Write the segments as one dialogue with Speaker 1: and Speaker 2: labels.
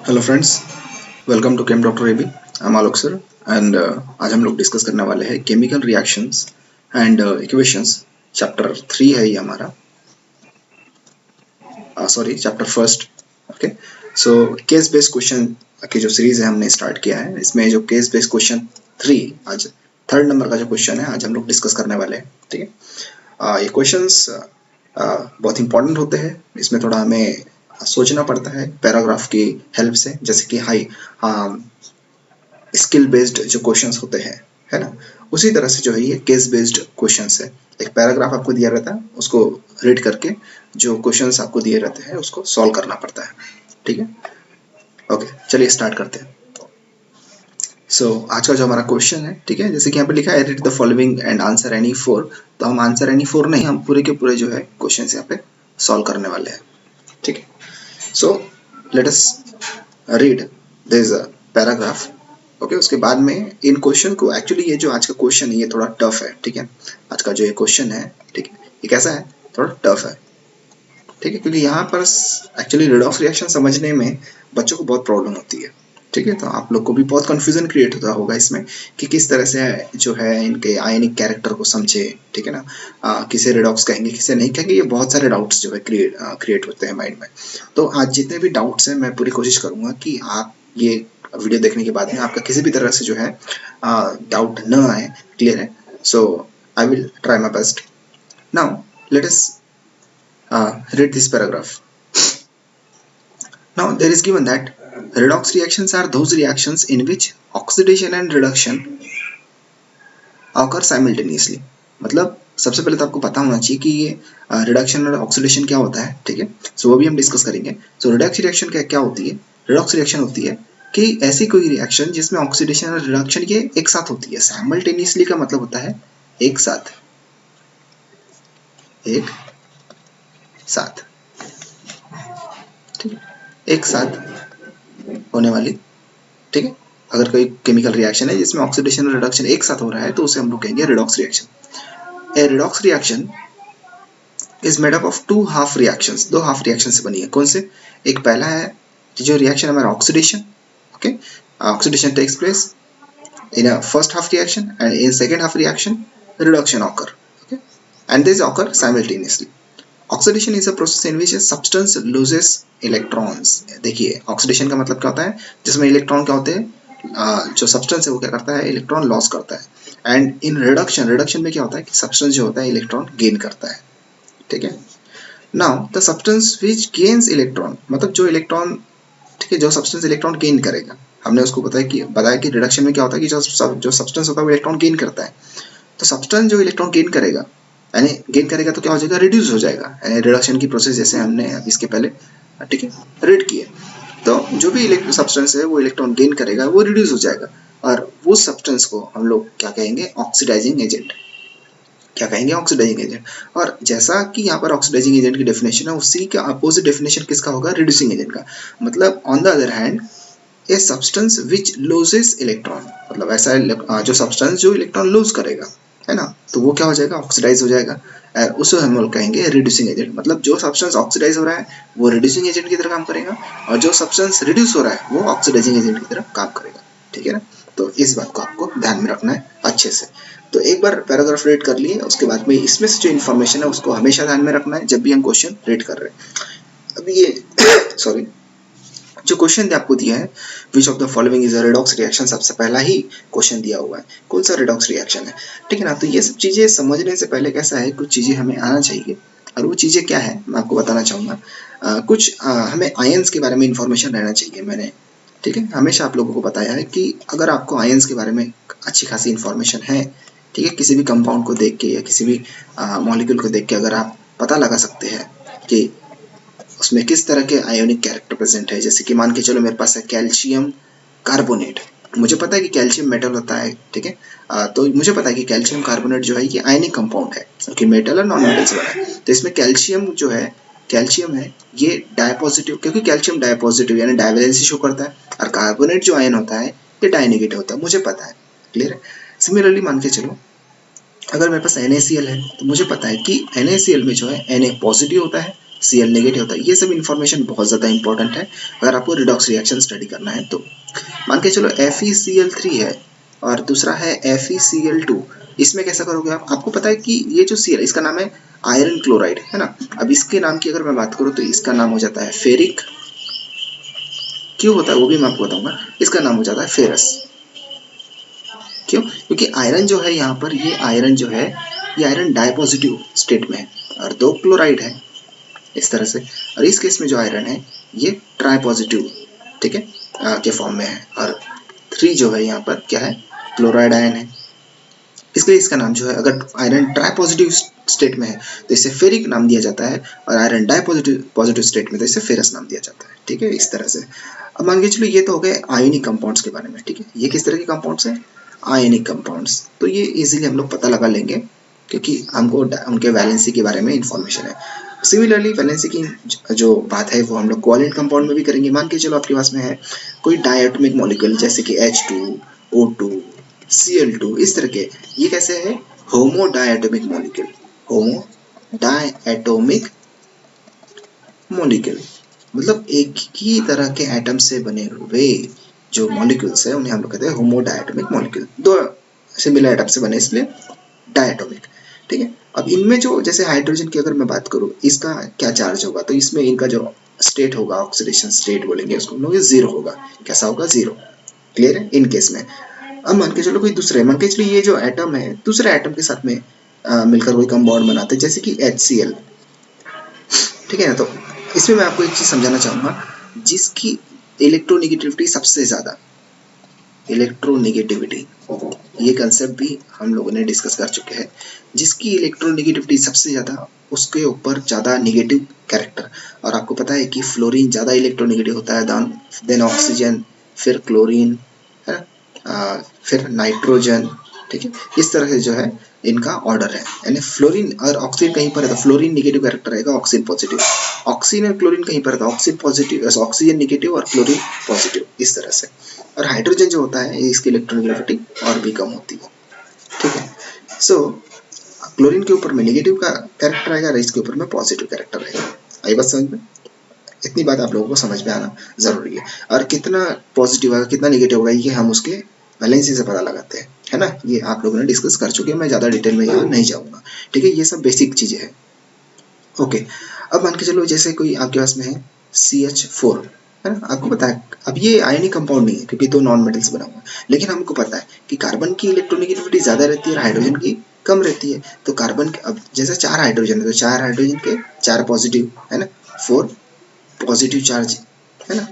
Speaker 1: Hello friends, welcome to Chem Doctor A B. I am Alok sir and आज हम लोग discuss करने वाले हैं chemical reactions and equations. Chapter 3 है ये हमारा, sorry chapter first. Okay, so case based question की जो सीरीज है हमने स्टार्ट किया है, इसमें जो केस बेस्ड क्वेश्चन 3, आज थर्ड नंबर का जो क्वेश्चन है आज हम लोग डिस्कस करने वाले हैं। ठीक है, ये क्वेश्चंस बहुत इंपॉर्टेंट होते हैं। इसमें थोड़ा हमें सोचना पड़ता है पैराग्राफ की हेल्प से, जैसे कि हाई स्किल बेस्ड जो क्वेश्चंस होते हैं, है ना, उसी तरह से जो है ये केस बेस्ड क्वेश्चंस है। एक पैराग्राफ आपको दिया रहता है, उसको रीड करके जो क्वेश्चंस आपको दिए रहते हैं उसको सॉल्व करना पड़ता है। ठीक है, ओके, चलिए स्टार्ट करते हैं। आज का जो हमारा क्वेश्चन है, ठीक है, जैसे कि यहाँ पे लिखा है read the following and answer any four. तो हम आंसर एनी फोर नहीं, हम पूरे के पूरे जो है क्वेश्चन यहाँ पे सॉल्व करने वाले हैं। ठीक है, so let us read this paragraph. Okay, उसके बाद में इन क्वेश्चन को, एक्चुअली ये जो आज का क्वेश्चन है ये थोड़ा टफ है। ठीक है, आज का जो ये क्वेश्चन है, ठीक है, ये कैसा है, थोड़ा टफ है। ठीक है, क्योंकि यहाँ पर एक्चुअली रेडॉक्स रिएक्शन समझने में बच्चों को बहुत प्रॉब्लम होती है। ठीक है, तो आप लोग को भी बहुत कंफ्यूजन क्रिएट होता होगा इसमें कि किस तरह से जो है इनके आयनिक कैरेक्टर को समझे। ठीक है ना, किसे रेडॉक्स कहेंगे किसे नहीं कहेंगे, ये बहुत सारे डाउट्स जो है क्रिएट होते हैं माइंड में। तो आज जितने भी डाउट्स हैं मैं पूरी कोशिश करूंगा कि आप ये वीडियो देखने के बाद में आपका किसी भी तरह से जो है डाउट न आए। क्लियर है? So I will try my best. Now let us read this paragraph. Now there is given that redox reactions are those reactions in which oxidation and reduction occur simultaneously. मतलब सबसे पहले तो आपको पता होना चाहिए कि ये रिडक्शन और ऑक्सीडेशन क्या होता है। ठीक है, सो वो भी हम डिस्कस करेंगे। सो रिडक्स रिएक्शन क्या होती है? रिडॉक्स रिएक्शन होती है कि ऐसी कोई रिएक्शन जिसमें ऑक्सीडेशन और रिडक्शन ये एक साथ होती है। साइमल्टेनियसली का मतलब होता है एक साथ, एक साथ। ठीक है, एक साथ होने वाली। ठीक है, अगर कोई केमिकल रिएक्शन है जिसमें ऑक्सीडेशन और रिडक्शन एक साथ हो रहा है तो उसे हम लोग कहेंगे redox reaction. A redox reaction is made up of two half reactions. दो हाफ रिएक्शन से बनी है। कौन से? एक पहला है जो रिएक्शन हमारा oxidation. Okay, oxidation takes place in a first half reaction, and in second half reaction reduction occur. Okay, and these occur simultaneously. Oxidation is a process in which a substance loses electrons. देखिए oxidation का मतलब क्या होता है? जिसमें electron क्या होते हैं, जो सब्सटेंस है वो क्या करता है, इलेक्ट्रॉन लॉस करता है। एंड इन रिडक्शन, रिडक्शन में क्या होता है कि सब्सटेंस जो होता है इलेक्ट्रॉन गेन करता है। ठीक है, now the substance which gains electron, मतलब जो इलेक्ट्रॉन, ठीक है, जो सब्सटेंस इलेक्ट्रॉन गेन करेगा, हमने उसको बताया कि रिडक्शन में क्या होता है कि जो सब्सटेंस होता है वो इलेक्ट्रॉन गेन करता है। तो सब्सटेंस जो इलेक्ट्रॉन गेन करेगा, यानी गेन करेगा तो क्या हो जाएगा, रिड्यूस हो जाएगा। यानी रिडक्शन की प्रोसेस जैसे हमने इसके पहले, ठीक है, रीड किए। तो जो भी सब्सटेंस है वो इलेक्ट्रॉन गेन करेगा, वो रिड्यूस हो जाएगा, और वो सब्सटेंस को हम लोग क्या कहेंगे, ऑक्सीडाइजिंग एजेंट। क्या कहेंगे, ऑक्सीडाइजिंग एजेंट। और जैसा कि यहाँ पर ऑक्सीडाइजिंग एजेंट की डेफिनेशन है, उसी का अपोजिट डेफिनेशन किसका होगा, रिड्यूसिंग एजेंट का। मतलब on the other hand a substance which loses electron, मतलब ऐसा जो सब्सटेंस जो इलेक्ट्रॉन लूज करेगा, है ना, तो वो क्या हो जाएगा, ऑक्सीडाइज हो जाएगा। उसे हम लोग कहेंगे रिड्यूसिंग एजेंट। मतलब जो सब्सटेंस ऑक्सीडाइज हो रहा है वो रिड्यूसिंग एजेंट की तरह काम करेगा, और जो सब्सटेंस रिड्यूस हो रहा है वो ऑक्सीडाइजिंग एजेंट की तरह काम करेगा। ठीक है ना, तो इस बात को आपको ध्यान में रखना है अच्छे से। तो एक बार पैराग्राफ रीड कर लिए, उसके बाद में इसमें से जो इन्फॉर्मेशन है उसको हमेशा ध्यान में रखना है जब भी हम क्वेश्चन रीड कर रहे हैं। अब ये सॉरी, जो क्वेश्चन आपको दिया है, विच of the following is a redox reaction, सबसे पहला ही क्वेश्चन दिया हुआ है, कौन सा रिडॉक्स रिएक्शन है। ठीक है ना, तो ये सब चीजें समझने से पहले कैसा है, कुछ चीजें हमें आना चाहिए, और वो चीजें क्या है मैं आपको बताना चाहूंगा। कुछ हमें आयंस के बारे में इंफॉर्मेशन रहना चाहिए। मैंने, ठीक है, हमेशा आप लोगों को बताया है कि अगर आपको आयंस के बारे में अच्छी खासी इंफॉर्मेशन है, ठीक है, किसी भी कंपाउंड को देख के या किसी भी मॉलिक्यूल को देख के अगर आप पता लगा सकते हैं कि उसमें किस तरह के आयोनिक कैरेक्टर प्रेजेंट है। जैसे कि मान के चलो मेरे पास है कैल्शियम कार्बोनेट, मुझे पता है कि कैल्शियम मेटल होता है। ठीक है, तो मुझे पता है कि कैल्शियम कार्बोनेट जो है ये आयनिक कंपाउंड है, क्योंकि मेटल और नॉन मेटल से बना है। तो इसमें कैल्शियम जो है, कैल्शियम है ये डायपॉजिटिव, क्योंकि कैल्शियम डायपॉजिटिव यानी डायवेलेंसी शो करता है, और कार्बोनेट जो आयन होता है ये डायनेगेटिव होता है, मुझे पता है। क्लियर है? सिमिलरली मान के चलो अगर मेरे पास NaCl है, तो मुझे पता है कि NaCl में जो है Na पॉजिटिव होता है Cl नेगेटिव होता है। ये सब इन्फॉर्मेशन बहुत ज़्यादा इंपॉर्टेंट है अगर आपको रिडॉक्स रिएक्शन स्टडी करना है तो। मान के चलो FeCl3 है और दूसरा है FeCl2, इसमें कैसा करोगे आप? आपको पता है कि ये जो Cl इसका नाम है आयरन क्लोराइड, है ना। अब इसके नाम की अगर मैं बात करूँ तो इसका नाम हो जाता है फेरिक। क्यों होता है वो भी मैं आपको बताऊंगा। इसका नाम हो जाता है फेरस। क्यों? क्योंकि आयरन जो है यहाँ पर, ये आयरन जो है ये आयरन डाइपॉजिटिव स्टेट में है और 2 क्लोराइड है इस तरह से, और इस केस में जो आयरन है ये ट्राइपॉजिटिव, ठीक है, के फॉर्म में है, और 3 जो है यहाँ पर क्या है, क्लोराइड आयन है। इसलिए इसका नाम जो है, अगर आयरन ट्राइपॉजिटिव स्टेट में है तो इसे फेरिक नाम दिया जाता है, और आयरन डाइपॉजिटिव स्टेट में तो इसे फेरस नाम दिया जाता है, ठीक है, इस तरह से। अब मान के चलो ये तो हो गए आयोनिक कंपाउंड्स के बारे में, ठीक है। ये किस तरह के कंपाउंड्स हैं? Ionic compounds. तो ये इजीली हम लोग पता लगा लेंगे क्योंकि हमको उनके वैलेंसी के बारे में इंफॉर्मेशन है। सिमिलरली वैलेंसी की जो बात है वो हम लोग कोवैलेंट कंपाउंड में भी करेंगे। मान के चलो आपके पास में है कोई डायटोमिक मॉलिक्यूल जैसे कि H2, O2, Cl2, इस तरह के। ये कैसे है? होमो डायटोमिक मॉलिक्यूल। होमो डायटोमिक मॉलिक्यूल मतलब एक ही तरह के एटम से बने हुए जो मॉलिक्यूल्स है उन्हें हम लोग कहते हैं होमो डायटोमिक मॉलिक्यूल। 2 सिमिलर एटम से बने इसलिए डायटोमिक, ठीक है। अब इनमें जो जैसे हाइड्रोजन की अगर मैं बात करूँ, इसका क्या चार्ज होगा, तो इसमें इनका जो स्टेट होगा, ऑक्सीडेशन स्टेट बोलेंगे उसको हम लोग, 0 होगा। कैसा होगा? 0। क्लियर है इन केस में। अब मान के चलो कोई दूसरे, मान के चलो ये जो एटम है दूसरे एटम के साथ में मिलकर कोई कंपाउंड बनाते हैं जैसे कि HCl, ठीक है ना। तो इसमें मैं आपको एक चीज समझाना चाहूंगा, जिसकी इलेक्ट्रोनेगेटिविटी सबसे ज्यादा, इलेक्ट्रोनेगेटिविटी, ये कंसेप्ट भी हम लोगों ने डिस्कस कर चुके हैं। जिसकी इलेक्ट्रोनेगेटिविटी सबसे ज्यादा उसके ऊपर ज्यादा नेगेटिव कैरेक्टर, और आपको पता है कि फ्लोरीन ज्यादा इलेक्ट्रोनेगेटिव होता है देन ऑक्सीजन, फिर क्लोरीन, है ना, फिर नाइट्रोजन, ठीक है। इस तरह से जो है इनका ऑर्डर है, यानी फ्लोरीन और ऑक्सीजन कहीं पर है तो फ्लोरीन नेगेटिव कैरेक्टर रहेगा, ऑक्सीजन पॉजिटिव। ऑक्सीजन और क्लोरीन कहीं पर है तो ऑक्सीजन पॉजिटिव, ऑक्सीजन नेगेटिव और क्लोरीन पॉजिटिव, इस तरह से। और हाइड्रोजन जो होता है इसकी इलेक्ट्रोनेगेटिविटी और भी कम होती है, ठीक है। सो क्लोरीन के ऊपर में नेगेटिव का कैरेक्टर आएगा और इसके ऊपर में पॉजिटिव कैरेक्टर रहेगा। आई बात समझ में? इतनी बात आप लोगों को समझ में आना जरूरी है। और कितना पॉजिटिव होगा कितना नेगेटिव होगा ये हम उसके वैलेंसी से पता लगाते हैं, है ना। ये आप लोगों ने डिस्कस कर चुके हैं, मैं ज़्यादा डिटेल में यहाँ नहीं जाऊँगा, ठीक है। ये सब बेसिक चीज़ें हैं, ओके। अब मान के चलो जैसे कोई आपके पास में है CH4, है ना। आपको पता है अब ये आयनिक कंपाउंड नहीं है क्योंकि 2 नॉन मेटल्स बना हुआ है, लेकिन हमको पता है कि कार्बन की इलेक्ट्रोनेगेटिविटी ज़्यादा रहती है और हाइड्रोजन की कम रहती है। तो कार्बन के अब जैसे 4 हाइड्रोजन है तो 4 हाइड्रोजन के 4 पॉजिटिव, है ना, 4 पॉजिटिव चार्ज, है ना।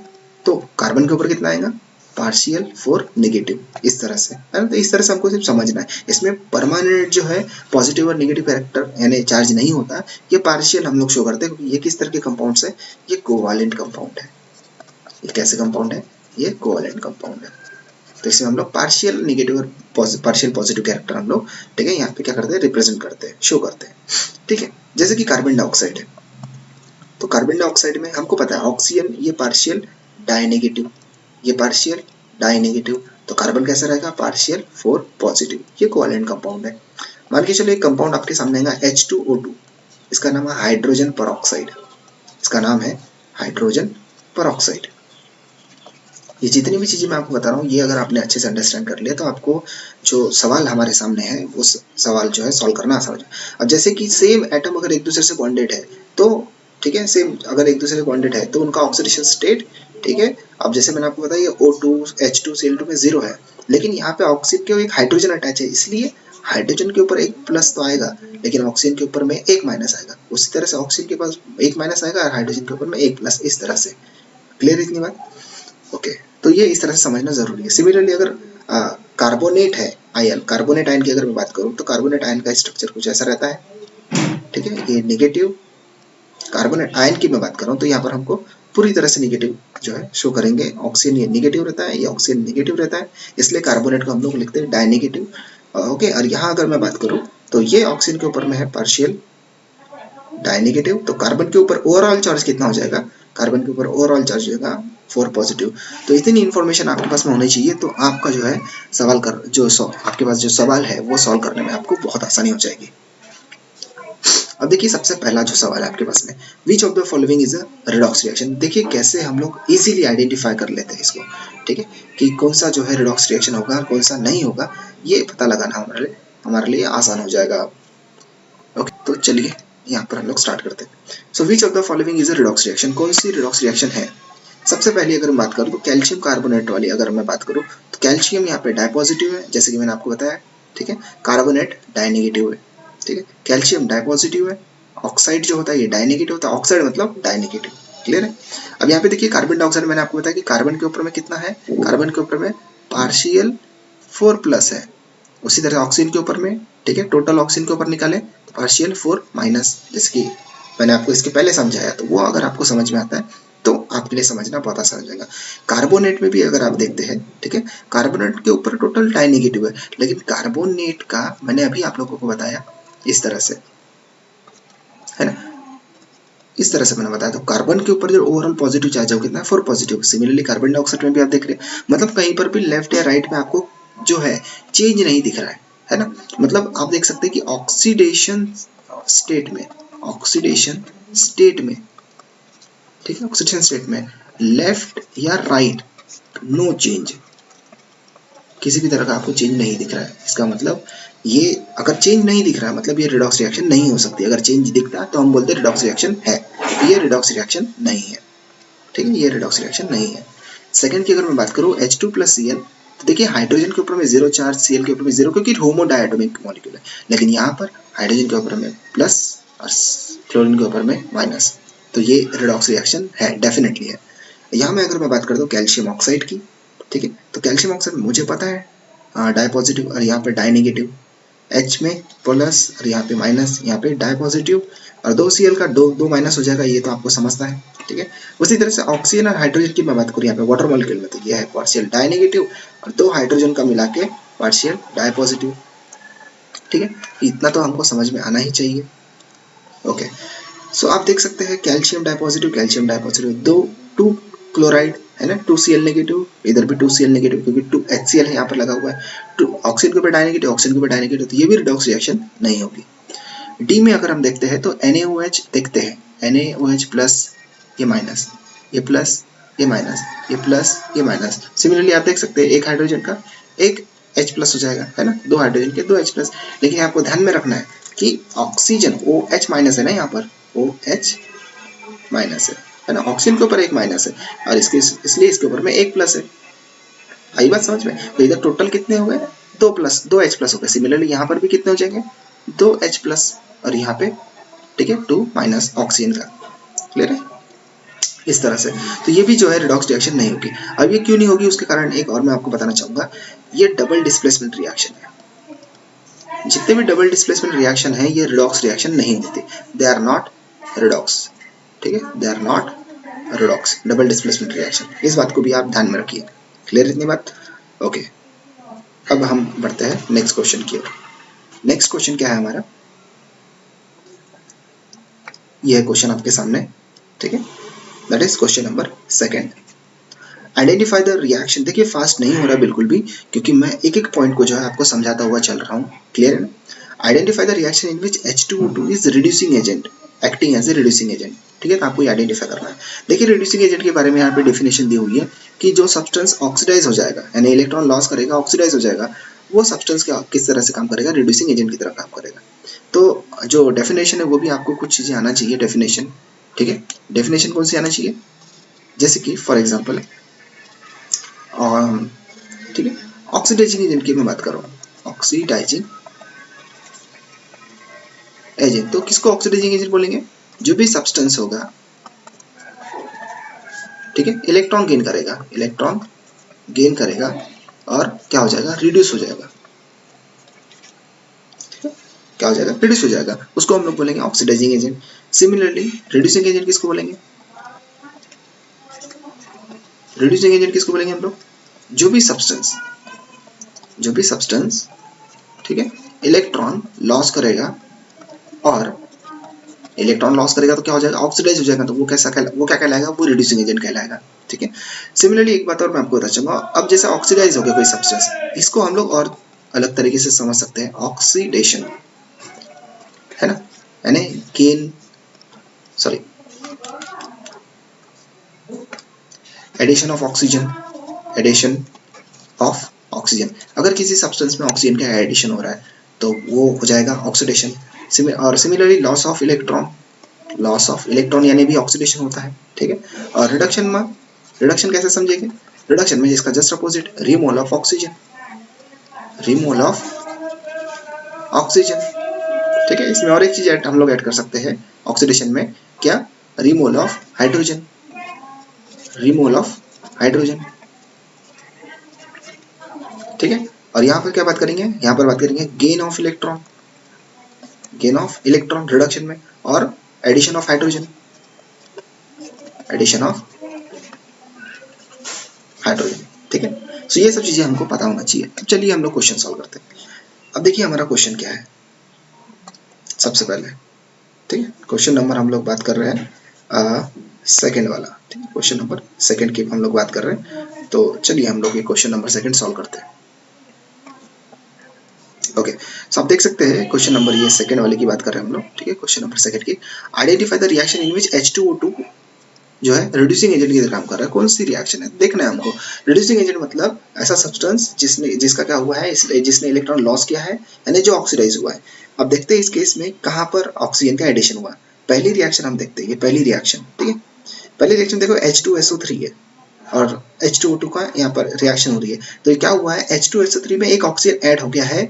Speaker 1: तो कार्बन के ऊपर कितना आएगा? पार्शियल 4 नेगेटिव, इस तरह से, है ना। तो इस तरह से हमको सिर्फ समझना है। इसमें परमानेंट जो है पॉजिटिव और नेगेटिव कैरेक्टर यानी चार्ज नहीं होता, ये पार्शियल हम लोग शो करते हैं क्योंकि ये किस तरह के कंपाउंड्स है, ये कोवैलेंट कंपाउंड है। ये कैसे कंपाउंड है? ये कोवैलेंट कंपाउंड है। तो इसमें हम लोग पार्शियल नेगेटिव और पार्शियल पॉजिटिव कैरेक्टर हम लोग, ठीक है, यहाँ पे क्या करते हैं, रिप्रेजेंट करते हैं, शो करते हैं, ठीक है। जैसे कि कार्बन डाइऑक्साइड है, तो कार्बन डाइऑक्साइड में हमको पता है ऑक्सीजन ये पार्शियल डाइनेगेटिव, ये पार्शियल डाइनेगेटिव, तो कार्बन कैसा रहेगा? Partial 4 positive. ये कोवैलेंट कंपाउंड है। मान के चलो एक कंपाउंड आपके सामने आएगा H2O2, इसका नाम है हाइड्रोजन परऑक्साइड, इसका नाम है हाइड्रोजन परऑक्साइड। ये जितनी भी चीजें मैं आपको बता रहा हूँ ये अगर आपने अच्छे से अंडरस्टैंड कर लिया तो आपको जो सवाल हमारे सामने है वो सवाल जो है सॉल्व करना आसान हो जाए। अब जैसे कि सेम एटम अगर एक दूसरे से बॉन्डेड है तो, ठीक है, सेम अगर एक दूसरे से बॉन्डेड है तो उनका ऑक्सीडेशन स्टेट, ठीक है। अब जैसे मैंने आपको बताया O2 H2 Cl2 में 0 है, लेकिन यहाँ पे ऑक्सीजन के एक हाइड्रोजन अटैच है, इसलिए हाइड्रोजन के ऊपर 1 प्लस तो आएगा लेकिन ऑक्सीजन के ऊपर में 1 माइनस आएगा। उसी तरह से ऑक्सीजन के पास 1 माइनस आएगा और हाइड्रोजन के ऊपर में 1 प्लस, इस तरह से। क्लियर इतनी बात? ओके, तो ये इस तरह से समझना जरूरी है। सिमिलरली अगर कार्बोनेट है आयन, कार्बोनेट आयन की अगर मैं बात करूँ तो कार्बोनेट आयन का स्ट्रक्चर कुछ ऐसा रहता है, ठीक है। ये नेगेटिव कार्बोनेट आयन की मैं बात कर रहा हूँ तो यहाँ पर हमको पूरी तरह से नेगेटिव जो है शो करेंगे। ऑक्सीजन ये नेगेटिव रहता है, ये ऑक्सीजन नेगेटिव रहता है, इसलिए कार्बोनेट को हम लोग लिखते हैं डाइनेगेटिव, ओके। और यहाँ अगर मैं बात करूँ तो ये ऑक्सीजन के ऊपर में है पार्शियल डाइनेगेटिव, तो कार्बन के ऊपर ओवरऑल चार्ज कितना हो जाएगा? कार्बन के ऊपर ओवरऑल चार्ज हो जाएगा 4 पॉजिटिव। तो इतनी इन्फॉर्मेशन आपके पास में होनी चाहिए तो आपका जो है सवाल आपके पास जो सवाल है वो सॉल्व करने में आपको बहुत आसानी हो जाएगी। अब देखिए सबसे पहला जो सवाल है आपके पास में, विच of the following is a redox reaction. देखिए कैसे हम लोग इजीली आइडेंटिफाई कर लेते हैं इसको, ठीक है, कि कौन सा जो है रिडॉक्स रिएक्शन होगा और कौन सा नहीं होगा, ये पता लगाना हमारे लिए आसान हो जाएगा। ओके, तो चलिए यहाँ पर हम लोग स्टार्ट करते हैं। So which of the following is a redox reaction, कौन सी रिडॉक्स रिएक्शन है। सबसे पहले अगर मैं बात करूँ तो कैल्शियम कार्बोनेट वाली अगर मैं बात करूँ तो कैल्शियम यहाँ पे डाइपॉजिटिव है, जैसे कि मैंने आपको बताया, ठीक है। कार्बोनेट डाइनेगेटिव है, ठीक है। कैल्शियम डाइपॉजिटिव है, ऑक्साइड जो होता है ये डाइनेगेटिव होता है, ऑक्साइड मतलब डाइनेगेटिव, क्लियर है। अब यहाँ पे देखिए कार्बन डाइऑक्साइड, मैंने आपको बताया कि कार्बन के ऊपर में कितना है, कार्बन के ऊपर में पार्शियल 4+ है, उसी तरह ऑक्सीजन के ऊपर में, ठीक है, टोटल ऑक्सीजन के ऊपर निकाले तो पार्शियल 4-, जैसे कि मैंने आपको इसके पहले समझाया, तो वो अगर आपको समझ में आता है तो आपके लिए समझना बहुत आसान हो जाएगा। कार्बोनेट में भी अगर आप देखते हैं, ठीक है, कार्बोनेट के ऊपर टोटल डाइनेगेटिव है, लेकिन कार्बोनेट का मैंने अभी आप लोगों को बताया इस तरह से, है ना, इस तरह से मैंने बताया। तो कार्बन के ऊपर जो ओवरऑल पॉजिटिव चार्ज है वो कितना है, 4 पॉजिटिव। सिमिलरली कार्बन डाइऑक्साइड में भी आप देख रहे हैं, मतलब कहीं पर भी लेफ्ट या राइट में आपको जो है चेंज नहीं दिख रहा है ना। मतलब आप देख सकते हैं कि ऑक्सीडेशन स्टेट में, ठीक है, ऑक्सीडेशन स्टेट में लेफ्ट या राइट नो चेंज, किसी भी तरह का आपको चेंज नहीं दिख रहा है। इसका मतलब ये अगर चेंज नहीं दिख रहा है मतलब ये रिडॉक्स रिएक्शन नहीं हो सकती। अगर चेंज दिखता है तो हम बोलते हैं रिडॉक्स रिएक्शन है, तो ये रिडॉक्स रिएक्शन नहीं है, ठीक है, ये रिडॉक्स रिएक्शन नहीं है। सेकंड की अगर मैं बात करूँ H2+Cl, तो देखिए हाइड्रोजन के ऊपर में 0 चार्ज, Cl के ऊपर में 0, क्योंकि होमोडायटोमिक मॉलिक्यूल है, लेकिन यहाँ पर हाइड्रोजन के ऊपर में प्लस और क्लोरीन के ऊपर में माइनस, तो ये रिडॉक्स रिएक्शन है, डेफिनेटली है। यहाँ में अगर मैं बात करता हूँ कैल्शियम ऑक्साइड की, ठीक है, तो कैल्शियम ऑक्साइड मुझे पता है डाइपॉजिटिव और यहाँ पे डाइनेगेटिव, H में प्लस और यहाँ पे माइनस, यहाँ पे डाइपॉजिटिव और 2 Cl का 2 माइनस हो जाएगा, ये तो आपको समझता है, ठीक है। उसी तरह से ऑक्सीजन और हाइड्रोजन की मैं बात करूँ यहाँ पे वाटर मॉलिक्यूल में, तो ये है पार्शियल डाइनेगेटिव और 2 हाइड्रोजन का मिला के पार्शियल डाइपॉजिटिव, ठीक है। इतना तो हमको समझ में आना ही चाहिए। ओके, सो आप देख सकते हैं कैल्शियम डाइपॉजिटिव 2 क्लोराइड है ना, 2Cl नेगेटिव, इधर भी 2Cl नेगेटिव, क्योंकि 2 HCl है यहाँ पर लगा हुआ है, 2 ऑक्सीजन के ऊपर डाइनेगेटिव, ऑक्सीजन के ऊपर डाइनेगेटिव, तो ये भी रिडॉक्स रिएक्शन नहीं होगी। डी में अगर हम देखते हैं तो NaOH देखते हैं, NaOH प्लस ये माइनस, ये प्लस ये माइनस, ये प्लस ये माइनस। सिमिलरली आप देख सकते हैं एक हाइड्रोजन का एक H+ हो जाएगा, है ना, 2 हाइड्रोजन के 2 H+, लेकिन आपको ध्यान में रखना है कि ऑक्सीजन OH- है ना, यहाँ पर OH- है ना, ऑक्सीजन के ऊपर एक माइनस है और इसलिए इसके ऊपर में एक प्लस है। आई बात समझ में? तो इधर टोटल कितने हो गए, 2 H+ हो गए। सिमिलरली यहाँ पर भी कितने हो जाएंगे, 2 H+ और यहाँ पे, ठीक है, 2 माइनस ऑक्सीजन का, क्लियर है, इस तरह से। तो ये भी जो है रिडॉक्स रिएक्शन नहीं होगी। अब ये क्यों नहीं होगी, उसके कारण एक और मैं आपको बताना चाहूंगा, ये डबल डिस्प्लेसमेंट रिएक्शन है। जितने भी डबल डिस्प्लेसमेंट रिएक्शन है ये रिडॉक्स रिएक्शन नहीं होते, दे आर नॉट रिडॉक्स, ठीक है, they are not redox, double displacement reaction, इस बात को भी आप ध्यान में रखिए। क्लियर इतनी बात? ओके, अब हम बढ़ते हैं नेक्स्ट क्वेश्चन की ओर। नेक्स्ट क्वेश्चन क्या है हमारा, यह क्वेश्चन आपके सामने, ठीक है, that is question number 2। Identify the reaction. देखिए फास्ट नहीं हो रहा बिल्कुल भी, क्योंकि मैं एक एक पॉइंट को जो है आपको समझाता हुआ चल रहा हूँ, क्लियर है ना। Identify the reaction in which H2O2 is reducing agent, acting as a reducing agent, ठीक है, तो आपको आइडेंटिफाई करना है। देखिए रिड्यूसिंग एजेंट के बारे में यहाँ पे डेफिनेशन दी हुई है कि जो सब्सटेंस ऑक्सीडाइज हो जाएगा, यानी इलेक्ट्रॉन लॉस करेगा, ऑक्सीडाइज हो जाएगा, वो सब्सटेंस किस तरह से काम करेगा, रिड्यूसिंग एजेंट की तरह काम करेगा। तो जो डेफिनेशन है वो भी आपको कुछ चीजें आना चाहिए, डेफिनेशन, ठीक है, डेफिनेशन कौन सी आना चाहिए, जैसे कि फॉर एग्जाम्पल, ठीक है, ऑक्सीडाइजिंग एजेंट की मैं बात कर रहा हूँ, ऑक्सीडाइजिंग एजेंट, तो किसको ऑक्सीडाइजिंग एजेंट बोलेंगे, जो भी सब्सटेंस होगा, ठीक है, इलेक्ट्रॉन गेन करेगा और क्या हो जाएगा, रिड्यूस हो जाएगा, क्या हो जाएगा, रिड्यूस हो जाएगा, उसको हम लोग बोलेंगे oxidising agent. Similarly reducing agent किसको बोलेंगे, हम लोग, जो भी सब्सटेंस, ठीक है, इलेक्ट्रॉन लॉस करेगा, और इलेक्ट्रॉन लॉस करेगा तो क्या हो जाएगा, ऑक्सीडाइज हो जाएगा, तो वो क्या कहलाएगा, वो रिड्यूसिंग एजेंट कहलाएगा, ठीक है। सिमिलरली एक बात और मैं आपको बता चाहूंगा, अब जैसे ऑक्सीडाइज हो गया कोई सब्सटेंस, इसको हम लोग और अलग तरीके से समझ सकते हैं, ऑक्सीडेशन, है ना, यानी gain sorry addition of oxygen, addition of oxygen. अगर किसी सब्सटेंस में ऑक्सीजन का एडिशन हो रहा है तो वो हो जाएगा ऑक्सीडेशन। और similarly loss of electron, loss of electron यानी भी ऑक्सीडेशन होता है, ठीक है। और रिडक्शन में, रिडक्शन कैसे समझेंगे? रिडक्शन में जिसका just opposite, removal of oxygen, removal of oxygen, ठीक है। इसमें और एक चीज हम लोग ऐड कर सकते हैं ऑक्सीडेशन में, क्या? Removal of hydrogen, removal of hydrogen, ठीक है। और यहाँ पर क्या बात करेंगे? यहाँ पर बात करेंगे gain of electron, gain of electron reduction में, और addition of hydrogen, addition of hydrogen, ठीक है। सो ये सब चीजें हमको पता होना चाहिए। अब चलिए हम लोग क्वेश्चन सॉल्व करते हैं। अब देखिए हमारा क्वेश्चन क्या है। सबसे पहले, ठीक है, क्वेश्चन नंबर हम लोग बात कर रहे हैं सेकंड वाला, ठीक है, क्वेश्चन नंबर सेकंड की हम लोग बात कर रहे हैं। तो चलिए हम लोग ये क्वेश्चन नंबर सेकंड सॉल्व करते हैं। ओके, सो आप देख सकते हैं क्वेश्चन नंबर ये सेकंड वाले की बात कर रहे हैं हम लोग, ठीक है। क्वेश्चन नंबर सेकंड की, identify the reaction in which H2O2 जो है रिड्यूसिंग एजेंट की तरह काम कर रहा है। कौन सी रिएक्शन है देखना है हमको। रिड्यूसिंग एजेंट मतलब ऐसा सब्सटेंस जिसका क्या हुआ है, जिसने इलेक्ट्रॉन लॉस किया है, यानी जो ऑक्सीडाइज हुआ है। अब देखते हैं इस केस में कहाँ पर ऑक्सीजन का एडिशन हुआ। पहली रिएक्शन हम देखते हैं, ये पहली रिएक्शन, ठीक है। पहली रिएक्शन देखो H2SO3 है और H2O2 का यहाँ पर रिएक्शन हो रही है। तो क्या हुआ है, H2SO3 में एक ऑक्सीजन ऐड हो गया है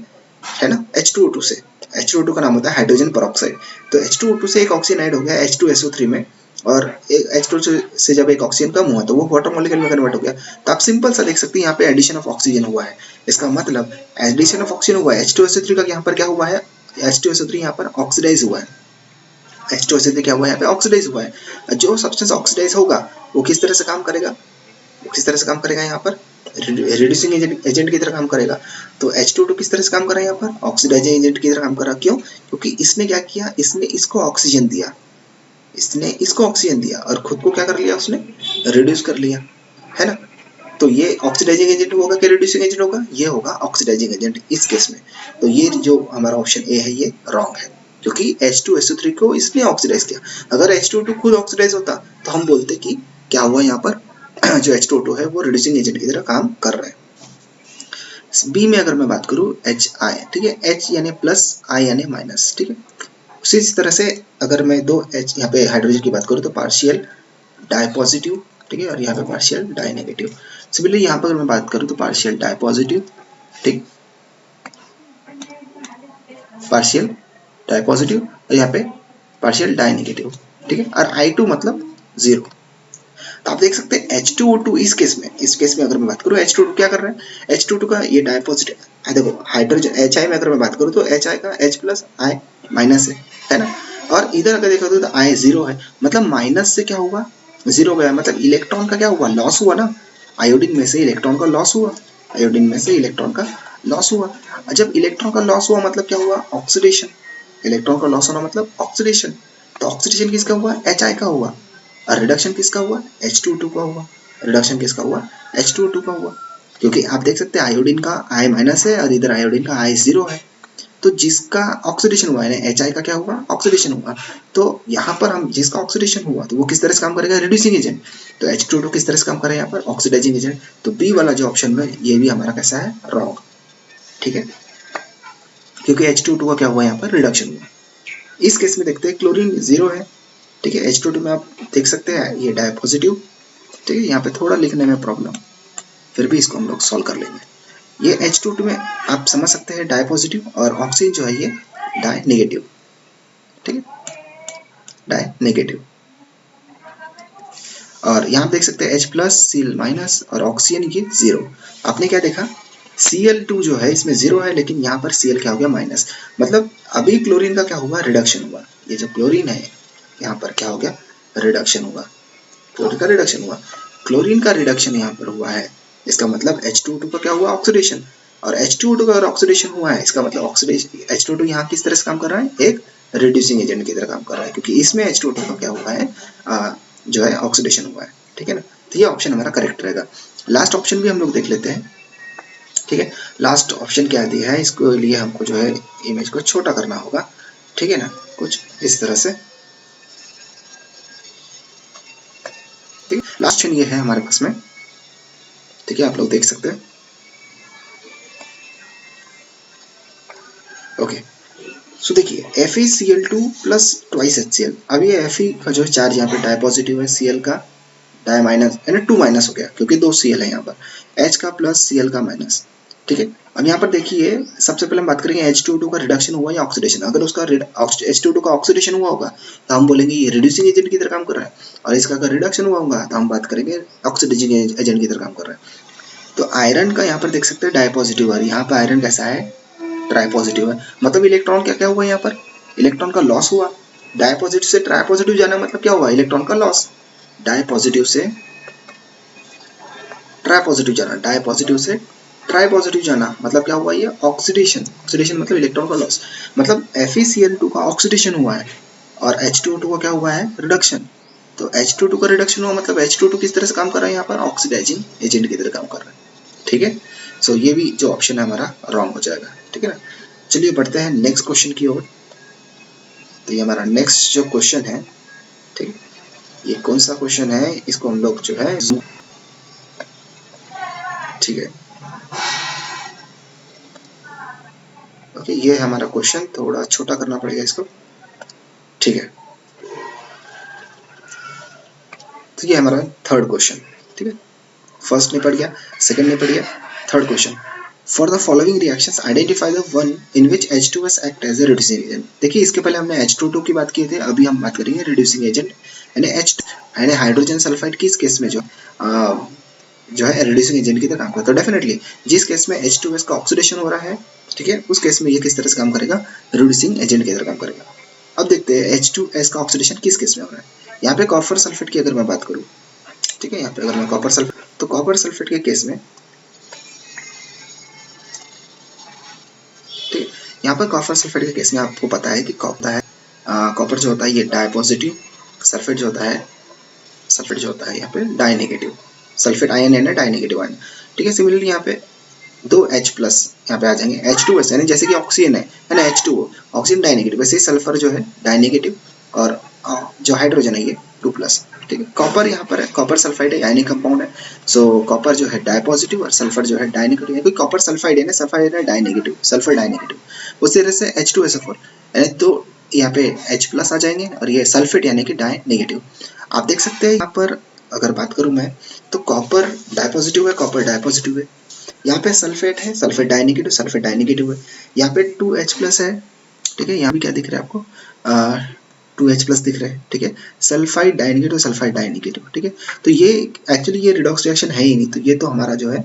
Speaker 1: ना, H2O2 से। H2O2 का नाम होता है हाइड्रोजन परऑक्साइड। तो H2O2 से एक ऑक्सीजन ऐड हो गया H2SO3 में, और H2 से जब एक ऑक्सीजन कम हुआ तो वो वाटर मॉलिक्यूल में कन्वर्ट हो गया। तो आप सिंपल सा देख सकते हैं यहाँ पे एडिशन ऑफ ऑक्सीजन हुआ है। इसका मतलब एडिशन ऑफ ऑक्सीजन हुआ है। H2SO3 का यहाँ पर क्या हुआ है, H2SO3 यहाँ पर ऑक्सीडाइज हुआ है। H2SO3 क्या हुआ है, यहाँ पे ऑक्सीडाइज हुआ है। जो सब्सटेंस ऑक्सीडाइज होगा वो किस तरह से काम करेगा, वो किस तरह से काम करेगा, यहाँ पर रिड्यूसिंग एजेंट की तरह काम करेगा। तो H2O2 किस तरह से काम कर रहा है, यहाँ पर ऑक्सीडाइजिंग एजेंट की तरह काम कर रहा है। क्यों? क्योंकि इसने क्या किया, इसने इसको ऑक्सीजन दिया, इसने इसको ऑक्सीजन दिया और खुद को क्या कर लिया, उसने रिड्यूस कर लिया, है ना। तो ये ऑक्सीडाइजिंग एजेंट होगा कि रिड्यूसिंग एजेंट होगा, ये होगा ऑक्सीडाइजिंग एजेंट इस केस में। तो ये जो हमारा ऑप्शन ए है ये रॉन्ग है, क्योंकि H2SO3 को इसने ऑक्सीडाइज किया। अगर H2O2 खुद ऑक्सीडाइज होता तो हम बोलते कि क्या हुआ यहाँ पर, जो H2O2 है वो रिड्यूसिंग एजेंट की तरह काम कर रहा है। बी में अगर मैं बात करूँ HI, ठीक है, H यानी प्लस, I यानी माइनस, ठीक है। उसी तरह से अगर मैं दो H यहाँ पे हाइड्रोजन की बात करूँ तो पार्शियल डाई पॉजिटिव, ठीक है, और यहाँ पे पार्शियल डाई नेगेटिव। सिमिलरली यहाँ पर अगर मैं बात करूँ तो पार्शियल डाई पॉजिटिव, ठीक, पार्शियल डाई पॉजिटिव, और यहाँ पे पार्शियल डाई नेगेटिव, ठीक है। और I2 मतलब 0। तो आप देख सकते हैं H2O2 इस केस में अगर मैं बात करूँ, H2O2 क्या कर रहा है, H2O2 का ये डाई पॉजिटिव, देखो हाइड्रोजन HI में अगर मैं बात करूँ तो HI का H प्लस I माइनस है ना। और इधर अगर देखा तो I 0 है, मतलब माइनस से क्या हुआ, 0 गया, मतलब इलेक्ट्रॉन का क्या हुआ, लॉस हुआ ना। आयोडीन में से इलेक्ट्रॉन का लॉस हुआ, आयोडीन में से इलेक्ट्रॉन का लॉस हुआ। जब इलेक्ट्रॉन का लॉस हुआ मतलब क्या हुआ, ऑक्सीडेशन। इलेक्ट्रॉन का लॉस होना मतलब ऑक्सीडेशन। तो ऑक्सीडेशन किसका हुआ, HI का हुआ, और रिडक्शन किसका हुआ, H2O2 का हुआ। रिडक्शन किसका हुआ, H2O2 का हुआ, क्योंकि आप देख सकते हैं आयोडीन का I माइनस है और इधर आयोडीन का I 0 है। तो जिसका ऑक्सीडेशन हुआ है HI का क्या हुआ, ऑक्सीडेशन हुआ। तो यहाँ पर हम जिसका ऑक्सीडेशन हुआ तो वो किस तरह से काम करेगा, रिड्यूसिंग एजेंट। तो H2O2 किस तरह से काम कर रहा है यहाँ पर, ऑक्सीडाइजिंग एजेंट। तो बी वाला जो ऑप्शन में ये भी हमारा कैसा है, रॉन्ग, ठीक है, क्योंकि H2O2 का क्या हुआ, यहाँ पर रिडक्शन हुआ। इस केस में देखते हैं क्लोरीन 0 है, ठीक है। H2O2 में आप देख सकते हैं ये डाई पॉजिटिव, ठीक है। यहाँ पे थोड़ा लिखने में प्रॉब्लम, फिर भी इसको हम लोग सॉल्व कर लेंगे। ये H2O2 में आप समझ सकते हैं डाई पॉजिटिव, और ऑक्सीजन जो है ये डाई नेगेटिव, ठीक है, डाई नेगेटिव। और यहाँ देख सकते हैं H प्लस, Cl माइनस, और ऑक्सीजन ये 0। आपने क्या देखा, Cl2 जो है इसमें 0 है, लेकिन यहाँ पर Cl क्या हो गया, माइनस। मतलब अभी क्लोरीन का क्या हुआ, रिडक्शन हुआ। ये जो क्लोरीन है यहाँ पर क्या हो गया, रिडक्शन हुआ, क्लोरीन का रिडक्शन हुआ। क्लोरीन का रिडक्शन यहाँ पर हुआ है, इसका मतलब H2O2 का क्या हुआ, ऑक्सीडेशन। और H2O2 का अगर ऑक्सीडेशन हुआ है, इसका मतलब ऑक्सीडेशन, H2O2 यहाँ किस तरह से काम कर रहा है, एक रिड्यूसिंग एजेंट की तरह काम कर रहा है, क्योंकि इसमें H2O2 का क्या हुआ है, जो है ऑक्सीडेशन हुआ है, ठीक है ना। तो ये ऑप्शन हमारा करेक्ट रहेगा। लास्ट ऑप्शन भी हम लोग देख लेते हैं, ठीक है। लास्ट ऑप्शन क्या दिया है, इसको लिए हमको जो है इमेज को छोटा करना होगा, ठीक है ना, कुछ इस तरह से। ऑप्शन ये है हमारे पास में, ठीक है, आप लोग देख सकते हैं। ओके, सो देखिए FeCl2 प्लस ट्वाइस HCl। अब ये Fe का जो चार्ज यहाँ पे डाई पॉजिटिव है, Cl का डाई माइनस, यानी 2 माइनस हो गया क्योंकि 2 Cl है यहाँ पर, H का प्लस Cl का माइनस, ठीक है। अब यहाँ पर देखिए सबसे पहले हम बात करेंगे H2O का रिडक्शन हुआ या ऑक्सीडेशन। अगर उसका H2O का ऑक्सीडेशन हुआ होगा तो हम बोलेंगे ये रिड्यूसिंग एजेंट की तरह काम कर रहा है, और इसका अगर रिडक्शन हुआ होगा तो हम बात करेंगे ऑक्सीडाइजिंग एजेंट की तरह काम कर रहा है। तो आयरन का यहाँ पर देख सकते हैं डाई पॉजिटिव, और यहाँ पर आयरन कैसा है, ट्राई पॉजिटिव है। मतलब इलेक्ट्रॉन क्या क्या हुआ यहाँ पर, इलेक्ट्रॉन का लॉस हुआ। डाई पॉजिटिव से ट्राई पॉजिटिव जाना मतलब क्या हुआ, इलेक्ट्रॉन का लॉस। डाई पॉजिटिव से ट्राई पॉजिटिव जाना, डाई पॉजिटिव से ट्राई पॉजिटिव जाना मतलब क्या हुआ, ये ऑक्सीडेशन। ऑक्सीडेशन मतलब इलेक्ट्रॉन का लॉस। मतलब FeCl2 का ऑक्सीडेशन हुआ है और H2O2 का क्या हुआ है, रिडक्शन। तो H2O2 का रिडक्शन हुआ मतलब H2O2 किस तरह से काम कर रहा है यहाँ पर, ऑक्सीडाइजिंग एजेंट की तरह काम कर रहा है, ठीक है। सो ये भी जो ऑप्शन है हमारा रॉन्ग हो जाएगा, ठीक है ना। चलिए बढ़ते हैं नेक्स्ट क्वेश्चन की ओर। तो ये हमारा नेक्स्ट जो क्वेश्चन है, ठीक, ये कौन सा क्वेश्चन है, इसको हम लोग जो है, ठीक है, ओके, ये हमारा क्वेश्चन थोड़ा छोटा करना पड़ेगा इसको, ठीक है। तो ये हमारा थर्ड क्वेश्चन, ठीक है, फर्स्ट निपट गया, सेकंड निपट गया, third question. For the following reactions identify the one in which H2S act as a reducing agent. देखिए इसके पहले हमने H2O2 की बात की थी, अभी हम बात करेंगे रिड्यूसिंग एजेंट यानी यानी हाइड्रोजन सल्फाइड किस केस में जो है रिड्यूसिंग एजेंट की तरह काम करता है। तो डेफिनेटली जिस केस में H2S का ऑक्सीडेशन हो रहा है, ठीक है, उस केस में ये किस तरह से काम करेगा, रिड्यूसिंग एजेंट की तरह काम करेगा। अब देखते हैं H2S का ऑक्सीडेशन किस केस में हो रहा है। यहाँ पे कॉपर सल्फेट की अगर मैं बात करूँ, ठीक है, यहाँ पे अगर मैं कॉपर सल्फेट, तो कॉपर सल्फेट के केस में, ठीक है, यहाँ पर कॉपर सल्फेट के केस में आपको पता है कि कॉपर जो होता है ये डाई पॉजिटिव, सल्फेट जो होता है यहाँ पे डाई नेगेटिव, सल्फेट आयन है ना, डाई नेगेटिव आयन, ठीक है। सिमिलरली यहाँ पे 2 H प्लस यहाँ पे आ जाएंगे, H2S यानी जैसे कि ऑक्सीजन है ना, H2O, ऑक्सीजन डाई नेगेटिव, वैसे ही सल्फर जो है डाई नेगेटिव, और जो हाइड्रोजन है ये 2 प्लस, ठीक है। कॉपर यहाँ पर है, कॉपर सल्फाइड है, आयनिक कंपाउंड है। सो कॉपर जो है डाई पॉजिटिव और सल्फर जो है डाई नेगेटिव, क्योंकि कॉपर सल्फाइड है ना, सल्फाइड है die negative, sulphur die negative. उसी तरह से H2SO4 यानी तो यहाँ पे H प्लस आ जाएंगे, और ये सल्फेट यानी कि डाई नेगेटिव। आप देख सकते हैं यहाँ पर अगर बात करूँ मैं, तो कॉपर डाई पॉजिटिव है, कॉपर डाई पॉजिटिव है। यहाँ पे सल्फेट है, sulphate die negative, sulphate die negative है। यहाँ पे 2H प्लस है, ठीक है, यहाँ भी क्या दिख रहा है आपको, 2H प्लस दिख रहा है, ठीक है। Sulphide di negative, sulphide di negative, ठीक है। तो ये एक्चुअली ये रिडॉक्स रिएक्शन है ही नहीं, तो ये तो हमारा जो है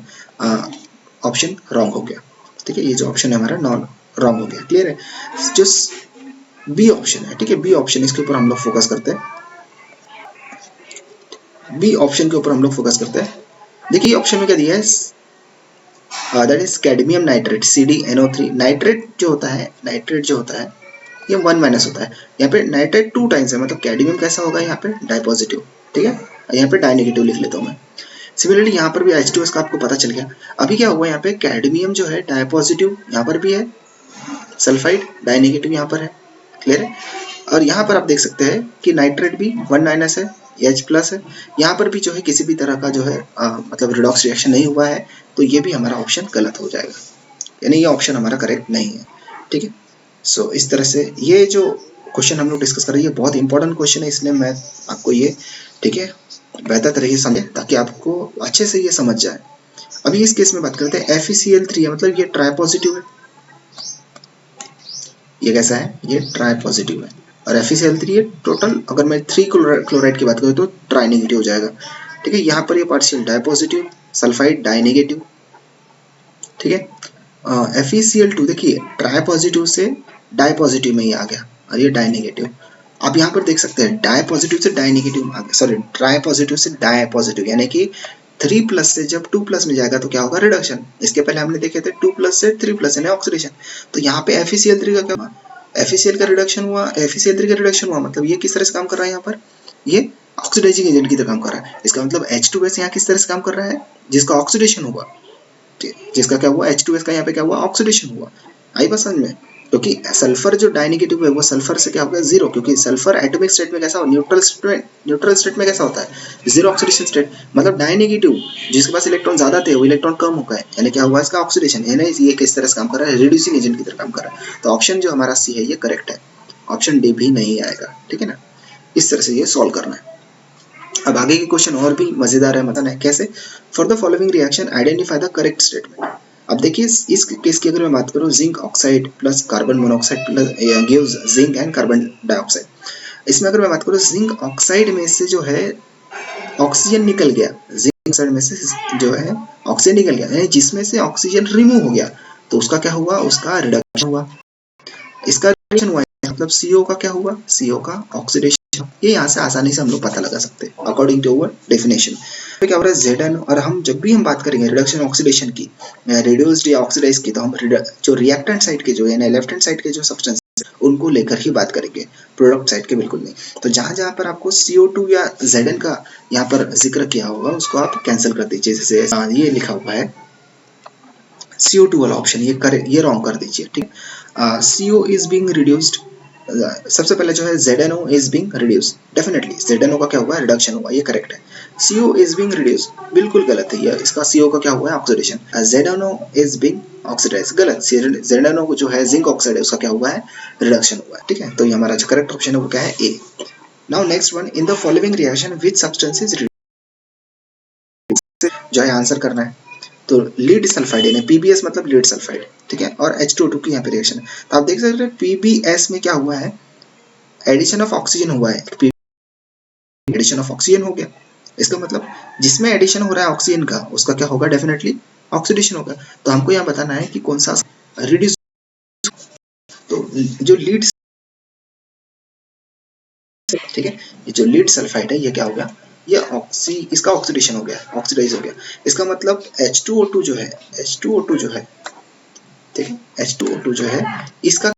Speaker 1: ऑप्शन रॉन्ग हो गया, ठीक है। ये जो ऑप्शन है हमारा नॉन रॉन्ग हो गया, क्लियर है। जो बी ऑप्शन है, ठीक है, बी ऑप्शन, इसके ऊपर हम लोग फोकस करते हैं, बी ऑप्शन के ऊपर हम लोग फोकस करते हैं। देखिए ऑप्शन में क्या दिया है, that is cadmium nitrate CdNO3। Nitrate जो होता है ये 1 माइनस होता है। यहाँ पे नाइट्रेट 2 टाइम्स है, मतलब कैडमियम कैसा होगा यहाँ पे डाई पॉजिटिव, ठीक है, यहाँ पे डाई नेगेटिव लिख लेता हूँ मैं। सिमिलरली यहाँ पर भी H2S का आपको पता चल गया। अभी क्या हुआ, यहाँ पे कैडमियम जो है डाई पॉजिटिव यहाँ पर भी है, सल्फाइड डाई नेगेटिव यहाँ पर है, क्लियर है। और यहाँ पर आप देख सकते हैं कि नाइट्रेट भी 1 माइनस है, H प्लस है। यहाँ पर भी जो है किसी भी तरह का जो है मतलब रिडॉक्स रिएक्शन नहीं हुआ है, तो ये भी हमारा ऑप्शन गलत हो जाएगा, यानी ये ऑप्शन हमारा करेक्ट नहीं है, ठीक है। सो इस तरह से ये जो क्वेश्चन हम लोग डिस्कस कर रहे हैं ये बहुत इंपॉर्टेंट क्वेश्चन है, इसलिए मैं आपको ये, ठीक है, बेहतर तरीके से समझे ताकि आपको अच्छे से ये समझ जाए। अभी इस केस में बात करते हैं, FeCl3 है, मतलब ये ट्राई पॉजिटिव है, ये कैसा है, ये ट्राई पॉजिटिव है, और FeCl3 है टोटल। अगर मैं 3 क्लोराइड की बात करूँ तो ट्राई नेगेटिव हो जाएगा, ठीक है। यहाँ पर ये partial di positive, sulphide di negative, ठीक है। FeCl2 देखिए ट्राई पॉजिटिव से डाई पॉजिटिव में ही आ गया, और ये डाई नेगेटिव। आप यहाँ पर देख सकते हैं डाई पॉजिटिव से डाई नेगेटिव आ गया, सॉरी ट्राई पॉजिटिव से डाई पॉजिटिव, यानी कि 3 प्लस से जब 2 प्लस में जाएगा तो क्या होगा, रिडक्शन। इसके पहले हमने देखे थे 2 प्लस से 3 प्लस यानी ऑक्सीडेशन। तो यहाँ पे FeCl3 का क्या हुआ, FeCl का रिडक्शन हुआ, FeCl3 का रिडक्शन हुआ, मतलब ये किस तरह से काम कर रहा है, यहाँ पर ये ऑक्सीडाइजिंग एजेंट की तरह काम कर रहा है। इसका मतलब H2S यहाँ किस तरह से काम कर रहा है, जिसका ऑक्सीडेशन हुआ, जिसका क्या हुआ, H2S का यहाँ पे क्या हुआ, ऑक्सीडेशन हुआ। आई बात समझ में। क्योंकि सल्फर जो डाई नेगेटिव है वो सल्फर से क्या होगा जीरो, क्योंकि सल्फर एटॉमिक स्टेट में कैसा हो, न्यूट्रल स्टेट में कैसा होता है जीरो ऑक्सीडेशन स्टेट, मतलब डाई नेगेटिव जिसके पास इलेक्ट्रॉन ज्यादा थे वो इलेक्ट्रॉन कम हो गए, यानी क्या हुआ इसका ऑक्सीडेशन, यानी ये किस तरह से काम कर रहा है, रिड्यूसिंग एजेंट की तरह काम कर रहा है। तो ऑप्शन जो हमारा सी है ये करेक्ट है, ऑप्शन डी भी नहीं आएगा, ठीक है ना। इस तरह से ये सॉल्व करना है। अब आगे के क्वेश्चन और भी मजेदार है, मतलब है कैसे, for the following reaction identify the correct statement. अब देखिए इस केस की अगर मैं बात करूं, zinc oxide plus carbon monoxide plus gives zinc and carbon dioxide. इसमें अगर मैं बात करूं जिंक ऑक्साइड में से जो है ऑक्सीजन निकल गया, जिंक ऑक्साइड में से जो है ऑक्सीजन निकल गया, यानी जिसमें से ऑक्सीजन रिमूव हो गया, तो उसका क्या हुआ, उसका रिडक्शन हुआ। इसका रिडक्शन हुआ मतलब CO का क्या हुआ, CO का ऑक्सीडेशन। ये यहाँ से आसानी से हम लोग पता लगा सकते हैं अकॉर्डिंग टू अवर डेफिनेशन। तो क्या हो रहा है Zn, और हम जब भी हम बात करेंगे रिडक्शन ऑक्सीडेशन की, रिड्यूस्ड या ऑक्सीडाइज की, तो हम जो रिएक्टेंट साइड के जो यानी लेफ्ट हैंड साइड के जो सब्सटेंस उनको लेकर ही बात करेंगे, प्रोडक्ट साइड के बिल्कुल नहीं। तो जहां जहां पर आपको CO2 या Zn का यहाँ पर जिक्र किया होगा उसको आप कैंसिल कर दीजिए। जैसे ये लिखा हुआ है CO2 वाला ऑप्शन, ये रॉन्ग कर दीजिए, ठीक। CO इज बीइंग रिड्यूस्ड, सबसे पहले जो है ZNO is being reduced, definitely ZNO का क्या हुआ है, रिडक्शन हुआ, ये करेक्ट है। CO इज बीइंग रिड्यूस्ड बिल्कुल गलत है, ये इसका CO का क्या हुआ है, oxidation. ZNO is being oxidise, गलत। ZNO जो है जिंक ऑक्साइड है उसका क्या हुआ है, रिडक्शन हुआ है, ठीक है। तो ये हमारा जो करेक्ट ऑप्शन है वो क्या है, A। Now next one, in the following reaction which substance is जो है आंसर करना है। तो लीड सल्फाइड यानी PbS मतलब लीड सल्फाइड, ठीक है, और H2O2 की यहाँ पे रिएक्शन है। तो आप देख सकते हैं PbS में क्या हुआ है, एडिशन ऑफ ऑक्सीजन हुआ है, एडिशन ऑफ ऑक्सीजन हो गया। इसका मतलब जिसमें एडिशन हो रहा है ऑक्सीजन का उसका क्या होगा, डेफिनेटली ऑक्सीडेशन होगा। तो हमको यहाँ बताना है कि कौन सा रिड्यूस, तो जो लीड, ठीक है, ये जो लीड सल्फाइड है ये क्या हो गया, ये इसका ऑक्सीडेशन हो गया, ऑक्सीडाइज हो गया। इसका मतलब H2O2 जो है, H2O2 जो है, ठीक है, H2O2 जो है इसका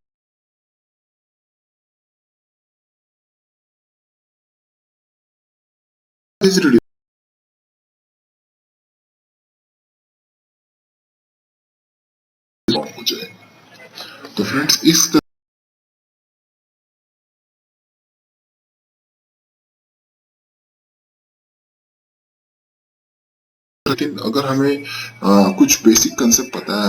Speaker 2: हो जाए। तो फ्रेंड्स इस लेकिन अगर हमें कुछ बेसिक कंसेप्ट पता है,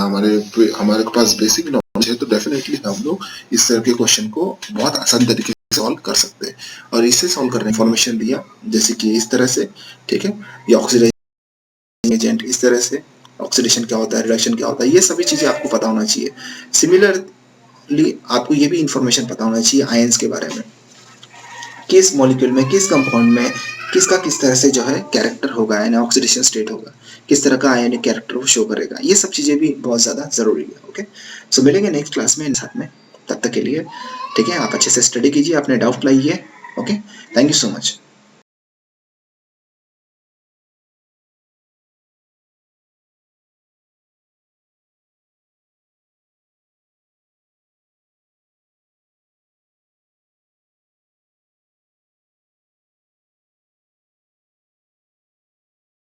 Speaker 2: हमारे पास बेसिक नॉलेज है, तो डेफिनेटली हम लोग इस तरह के क्वेश्चन को बहुत आसान तरीके से सॉल्व कर सकते हैं। और इससे सॉल्व करने इन्फॉर्मेशन दिया जैसे कि इस तरह से, ठीक है, ये ऑक्सीडाइजिंग एजेंट, इस तरह से ऑक्सीडेशन क्या होता है, रिडक्शन क्या होता है, ये सभी चीजें आपको पता होना चाहिए। सिमिलरली आपको ये भी इंफॉर्मेशन पता होना चाहिए आयंस के बारे में, किस मॉलिक्यूल में, किस कंपाउंड में किसका किस तरह से जो है कैरेक्टर होगा, यानी ऑक्सीडेशन स्टेट होगा, किस तरह का आयनिक कैरेक्टर वो शो करेगा, ये सब चीजें भी बहुत ज्यादा जरूरी है। ओके, सो मिलेंगे नेक्स्ट क्लास में साथ में, तब तक के लिए ठीक है, आप अच्छे से स्टडी कीजिए, अपने डाउट लाइए। Okay, thank you so much.